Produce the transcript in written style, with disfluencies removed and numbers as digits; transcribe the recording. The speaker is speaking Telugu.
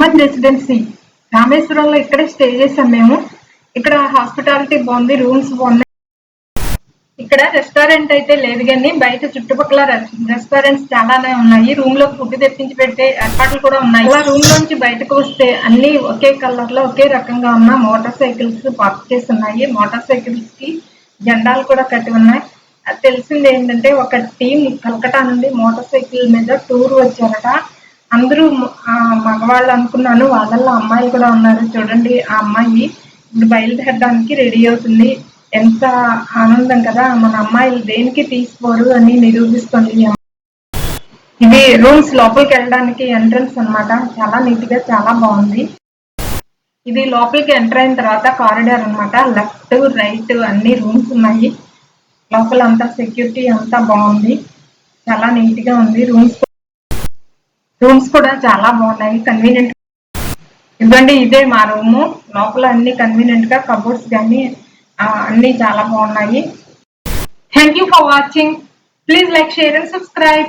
అమన్ రెసిడెన్సీ రామేశ్వరంలో ఇక్కడే స్టే చేసాం మేము. ఇక్కడ హాస్పిటాలిటీ బాగుంది, రూమ్స్ బాగున్నాయి. ఇక్కడ రెస్టారెంట్ అయితే లేదు కానీ బయట చుట్టుపక్కల రెస్టారెంట్స్ చాలానే ఉన్నాయి. రూమ్ లో ఫుడ్ తెప్పించి పెట్టే ఏర్పాట్లు కూడా ఉన్నాయి. అలా రూమ్ లోంచి బయటకు వస్తే అన్ని ఒకే కలర్ లో ఒకే రకంగా ఉన్న మోటార్ సైకిల్స్ పార్క్ చేసి ఉన్నాయి. మోటార్ సైకిల్స్ కి జెండాలు కూడా కట్టి ఉన్నాయి. అది తెలిసింది ఏంటంటే ఒక టీం కలకటా నుండి మోటార్ సైకిల్ మీద టూర్ వచ్చారట. అందరూ మగవాళ్ళు అనుకున్నాను, వాళ్ళల్లో అమ్మాయిలు కూడా ఉన్నారు. చూడండి, ఆ అమ్మాయి ఇప్పుడు బయలుదేరడానికి రెడీ అవుతుంది. ఎంత ఆనందం కదా, మన అమ్మాయిలు దేనికి తీసుకోరు అని నిరూపిస్తుంది. ఇది రూమ్స్ లోపలికి వెళ్ళడానికి ఎంట్రన్స్ అన్నమాట. చాలా నీట్ గా చాలా బాగుంది. ఇది లోపలికి ఎంటర్ అయిన తర్వాత కారిడార్ అన్నమాట. లెఫ్ట్ రైట్ అన్ని రూమ్స్ ఉన్నాయి. లోపల అంతా సెక్యూరిటీ అంతా బాగుంది, చాలా నీట్ గా ఉంది. రూమ్స్ కూడా చాలా బాగున్నాయి, కన్వీనియంట్. ఇవ్వండి, ఇదే మా రూము. లోపల అన్ని కన్వీనియంట్ గా కబోర్డ్స్ కానీ అన్ని చాలా బాగున్నాయి. Thank you for watching. Please like, share and subscribe.